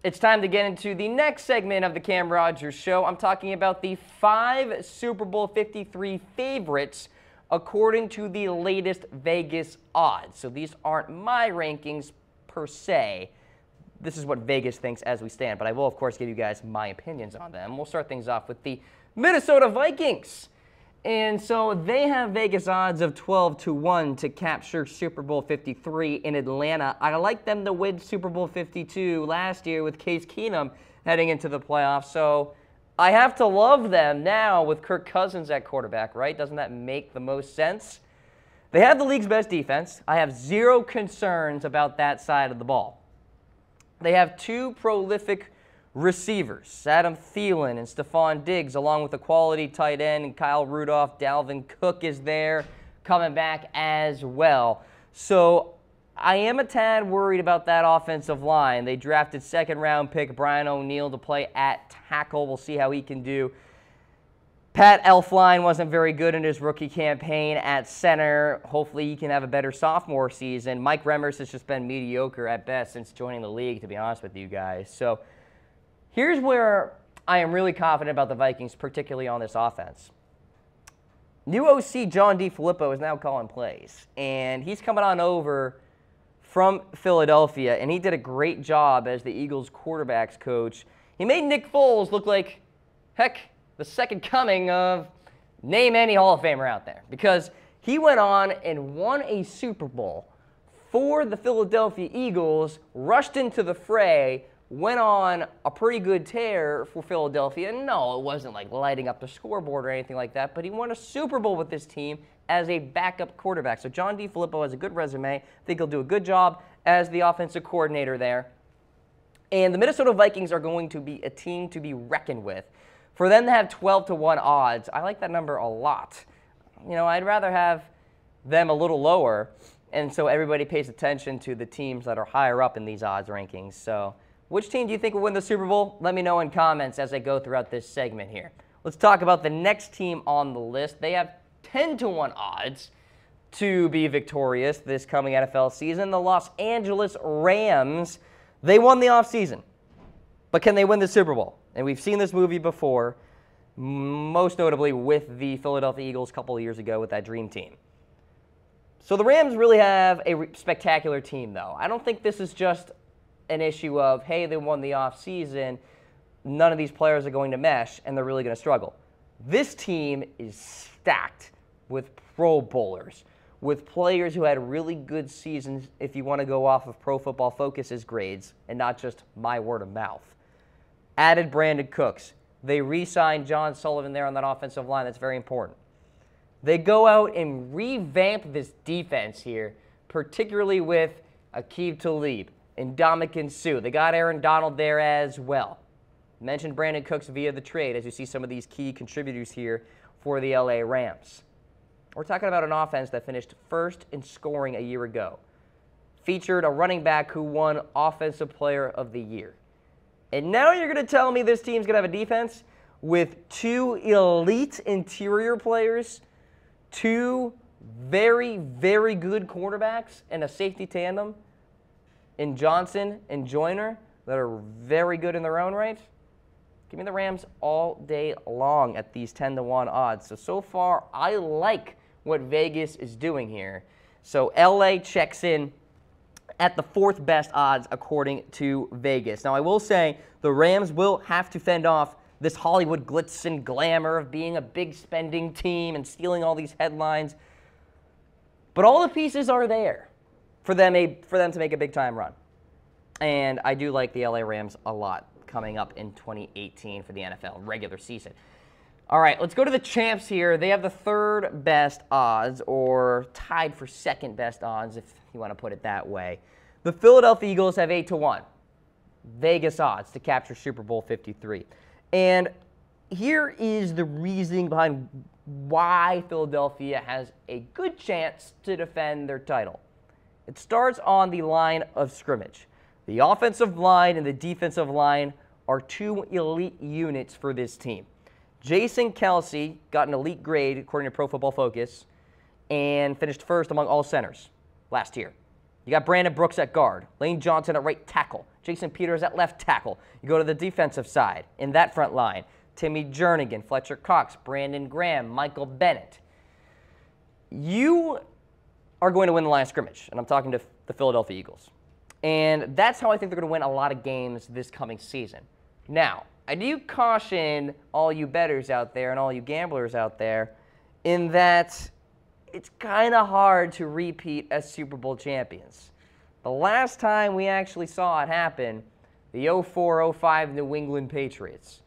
It's time to get into the next segment of the Cam Rogers Show. I'm talking about the 5 Super Bowl 53 favorites according to the latest Vegas odds. So these aren't my rankings per se. This is what Vegas thinks as we stand, but I will, of course, give you guys my opinions on them. We'll start things off with the Minnesota Vikings. And so they have Vegas odds of 12-1 to capture Super Bowl 53 in Atlanta. I like them to win Super Bowl 52 last year with Case Keenum heading into the playoffs. So I have to love them now with Kirk Cousins at quarterback, right? Doesn't that make the most sense? They have the league's best defense. I have zero concerns about that side of the ball. They have 2 prolific receivers, Adam Thielen and Stephon Diggs, along with a quality tight end, and Kyle Rudolph. Dalvin Cook is there, coming back as well. So I am a tad worried about that offensive line. They drafted second-round pick Brian O'Neill to play at tackle. We'll see how he can do. Pat Elflein wasn't very good in his rookie campaign at center. Hopefully he can have a better sophomore season. Mike Remmers has just been mediocre at best since joining the league, to be honest with you guys. So here's where I am really confident about the Vikings, particularly on this offense. New OC John DeFilippo is now calling plays, and he's coming on over from Philadelphia, and he did a great job as the Eagles' quarterbacks coach. He made Nick Foles look like, heck, the second coming of name any Hall of Famer out there, because he went on and won a Super Bowl for the Philadelphia Eagles, rushed into the fray, went on a pretty good tear for Philadelphia. No, it wasn't like lighting up the scoreboard or anything like that, but he won a Super Bowl with this team as a backup quarterback. So John DeFilippo has a good resume. I think he'll do a good job as the offensive coordinator there. And the Minnesota Vikings are going to be a team to be reckoned with. For them to have 12-1 odds, I like that number a lot. You know, I'd rather have them a little lower, and so everybody pays attention to the teams that are higher up in these odds rankings. So which team do you think will win the Super Bowl? Let me know in comments as I go throughout this segment here. Let's talk about the next team on the list. They have 10-1 odds to be victorious this coming NFL season. The Los Angeles Rams. They won the offseason, but can they win the Super Bowl? And we've seen this movie before, most notably with the Philadelphia Eagles a couple of years ago with that dream team. So the Rams really have a spectacular team, though. I don't think this is just an issue of, hey, they won the offseason, none of these players are going to mesh, and they're really going to struggle. This team is stacked with Pro Bowlers, with players who had really good seasons, if you want to go off of Pro Football Focus's grades and not just my word of mouth. Added Brandon Cooks. They re-signed John Sullivan there on that offensive line. That's very important. They go out and revamp this defense here, particularly with Aqib Talib and Ndamukong Suh. They got Aaron Donald there as well. Mentioned Brandon Cooks via the trade, as you see some of these key contributors here for the LA Rams. We're talking about an offense that finished first in scoring a year ago. Featured a running back who won Offensive Player of the Year. And now you're going to tell me this team's going to have a defense with 2 elite interior players, 2 very, very good quarterbacks, and a safety tandem in Johnson and Joyner that are very good in their own right? Give me the Rams all day long at these 10-1 odds. So far, I like what Vegas is doing here. So LA checks in at the 4th best odds according to Vegas. Now, I will say the Rams will have to fend off this Hollywood glitz and glamour of being a big spending team and stealing all these headlines. But all the pieces are there for them to make a big-time run. And I do like the LA Rams a lot coming up in 2018 for the NFL regular season. All right, let's go to the champs here. They have the 3rd best odds, or tied for 2nd best odds, if you want to put it that way. The Philadelphia Eagles have 8-1 Vegas odds to capture Super Bowl 53. And here is the reasoning behind why Philadelphia has a good chance to defend their title. It starts on the line of scrimmage. The offensive line and the defensive line are 2 elite units for this team. Jason Kelce got an elite grade according to Pro Football Focus and finished first among all centers last year. You got Brandon Brooks at guard, Lane Johnson at right tackle, Jason Peters at left tackle. You go to the defensive side in that front line, Timmy Jernigan, Fletcher Cox, Brandon Graham, Michael Bennett. You are going to win the line of scrimmage, and I'm talking to the Philadelphia Eagles. And that's how I think they're going to win a lot of games this coming season. Now, I do caution all you bettors out there and all you gamblers out there in that it's kind of hard to repeat as Super Bowl champions. The last time we actually saw it happen, the 04-05 New England Patriots.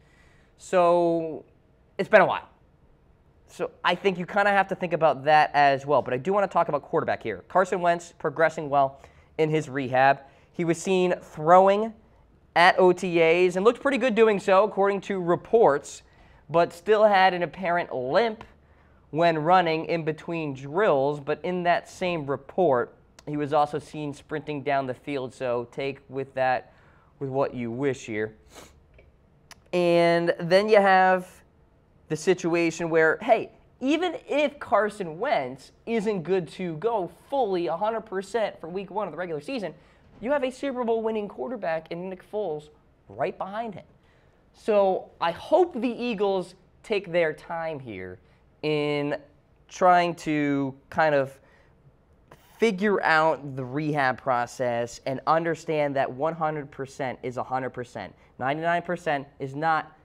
So it's been a while. So I think you kind of have to think about that as well. But I do want to talk about quarterback here. Carson Wentz progressing well in his rehab. He was seen throwing at OTAs and looked pretty good doing so, according to reports, but still had an apparent limp when running in between drills. But in that same report, he was also seen sprinting down the field. So take with that with what you wish here. And then you have the situation where, hey, even if Carson Wentz isn't good to go fully 100% for week 1 of the regular season, you have a Super Bowl winning quarterback in Nick Foles right behind him. So I hope the Eagles take their time here in trying to kind of figure out the rehab process and understand that 100% is 100%. 99% is not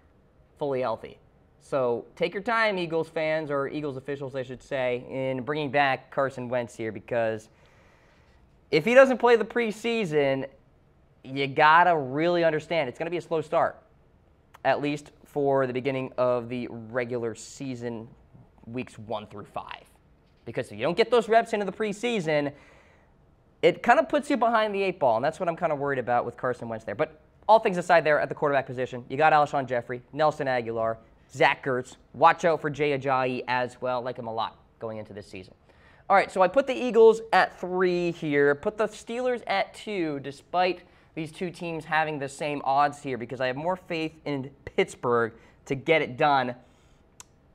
fully healthy. So take your time, Eagles fans, or Eagles officials, I should say, in bringing back Carson Wentz here, because if he doesn't play the preseason, you got to really understand it's going to be a slow start, at least for the beginning of the regular season, weeks 1 through 5. Because if you don't get those reps into the preseason, it kind of puts you behind the 8 ball, and that's what I'm kind of worried about with Carson Wentz there. But all things aside there at the quarterback position, you got Alshon Jeffrey, Nelson Aguilar, Zach Ertz. Watch out for Jay Ajayi as well. Like him a lot going into this season. All right, so I put the Eagles at 3 here. Put the Steelers at 2, despite these two teams having the same odds here, because I have more faith in Pittsburgh to get it done.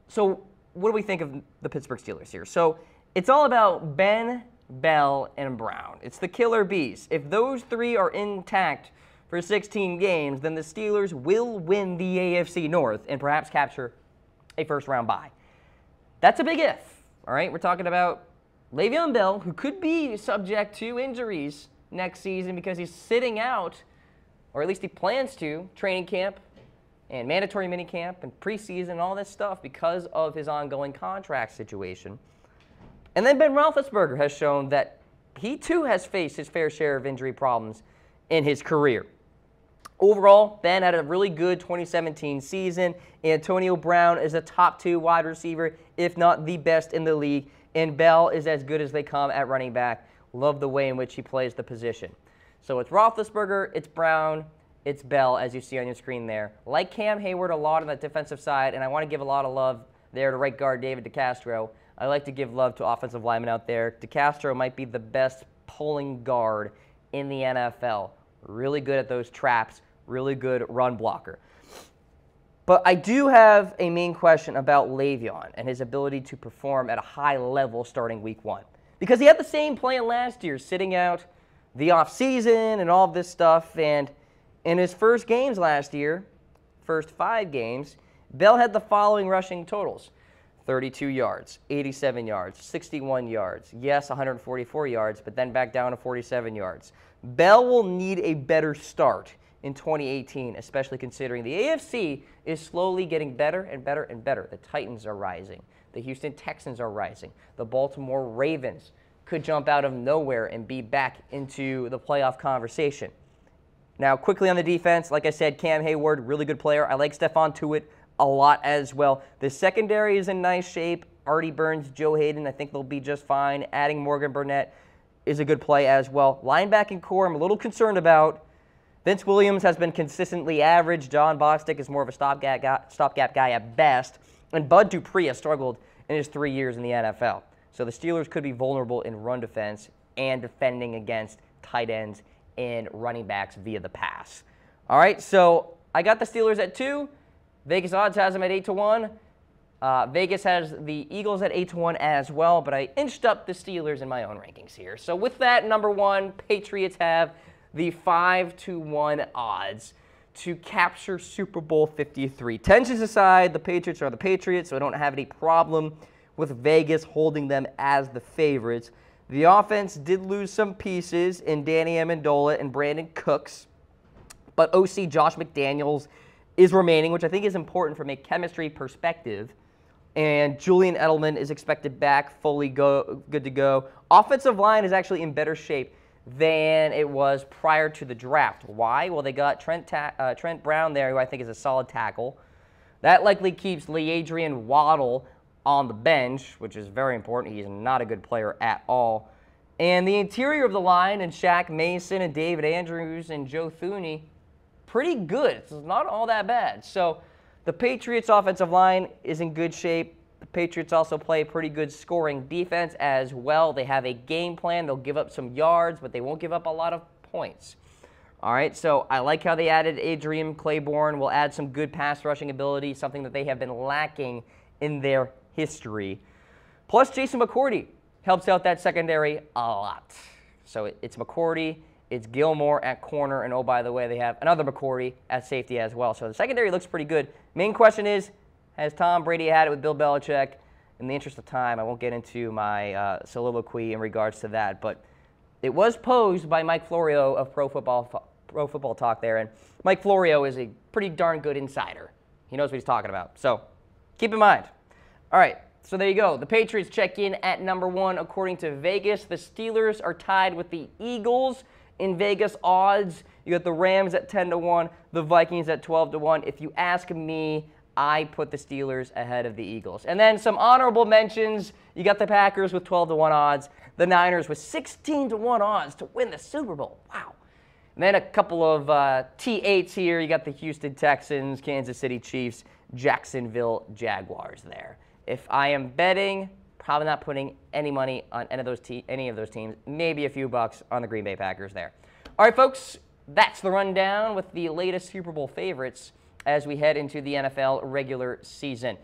So what do we think of the Pittsburgh Steelers here? So it's all about Ben, Bell, and Brown. It's the killer bees. If those 3 are intact for 16 games, then the Steelers will win the AFC North and perhaps capture a first-round bye. That's a big if, all right? We're talking about Le'Veon Bell, who could be subject to injuries next season because he's sitting out, or at least he plans to, training camp and mandatory minicamp and preseason and all this stuff because of his ongoing contract situation. And then Ben Roethlisberger has shown that he too has faced his fair share of injury problems in his career. Overall, Ben had a really good 2017 season. Antonio Brown is a top 2 wide receiver, if not the best in the league. And Bell is as good as they come at running back. Love the way in which he plays the position. So it's Roethlisberger, it's Brown, it's Bell, as you see on your screen there. Like Cam Hayward a lot on that defensive side, and I want to give a lot of love there to right guard David DeCastro. I like to give love to offensive linemen out there. DeCastro might be the best pulling guard in the NFL. Really good at those traps, really good run blocker. But I do have a main question about Le'Veon and his ability to perform at a high level starting week 1. Because he had the same plan last year, sitting out the offseason and all of this stuff. And in his first games last year, first 5 games, Bell had the following rushing totals: 32 yards, 87 yards, 61 yards, yes, 144 yards, but then back down to 47 yards. Bell will need a better start in 2018, especially considering the AFC is slowly getting better and better and better. The Titans are rising. The Houston Texans are rising. The Baltimore Ravens could jump out of nowhere and be back into the playoff conversation. Now, quickly on the defense, like I said, Cam Hayward, really good player. I like Stephon Tuitt a lot as well. The secondary is in nice shape. Artie Burns, Joe Hayden, I think they'll be just fine. Adding Morgan Burnett is a good play as well. Linebacking core, I'm a little concerned about. Vince Williams has been consistently average. John Bostic is more of a stopgap guy at best. And Bud Dupree has struggled in his 3 years in the NFL. So the Steelers could be vulnerable in run defense and defending against tight ends and running backs via the pass. All right, so I got the Steelers at 2. Vegas odds has them at 8-1. Vegas has the Eagles at 8-1 as well, but I inched up the Steelers in my own rankings here. So with that, number one, Patriots have the 5-1 odds to capture Super Bowl 53. Tensions aside, the Patriots are the Patriots, so I don't have any problem with Vegas holding them as the favorites. The offense did lose some pieces in Danny Amendola and Brandon Cooks, but OC Josh McDaniels is remaining, which I think is important from a chemistry perspective. And Julian Edelman is expected back, fully good to go. Offensive line is actually in better shape than it was prior to the draft. Why? Well, they got Trent Brown there, who I think is a solid tackle. That likely keeps LeAdrian Waddle on the bench, which is very important. He's not a good player at all. And the interior of the line, and Shaq Mason and David Andrews and Joe Thuney, pretty good. It's not all that bad. So the Patriots' offensive line is in good shape. The Patriots also play pretty good scoring defense as well. They have a game plan. They'll give up some yards, but they won't give up a lot of points. All right, so I like how they added Adrian Claiborne. Will add some good pass rushing ability, something that they have been lacking in their history. Plus, Jason McCourty helps out that secondary a lot. So it's McCourty, it's Gilmore at corner, and oh, by the way, they have another McCourty at safety as well. So the secondary looks pretty good. Main question is, has Tom Brady had it with Bill Belichick? In the interest of time, I won't get into my soliloquy in regards to that, but it was posed by Mike Florio of Pro Football Talk there, and Mike Florio is a pretty darn good insider. He knows what he's talking about, so keep in mind. All right, so there you go. The Patriots check in at number one according to Vegas. The Steelers are tied with the Eagles in Vegas odds. You got the Rams at 10-1, the Vikings at 12-1. If you ask me, I put the Steelers ahead of the Eagles. And then some honorable mentions. You got the Packers with 12-1 odds, the Niners with 16-1 odds to win the Super Bowl. Wow. And then a couple of T8s here. You got the Houston Texans, Kansas City Chiefs, Jacksonville Jaguars there. If I am betting, probably not putting any money on any of those teams. Maybe a few bucks on the Green Bay Packers there. All right, folks, that's the rundown with the latest Super Bowl favorites as we head into the NFL regular season.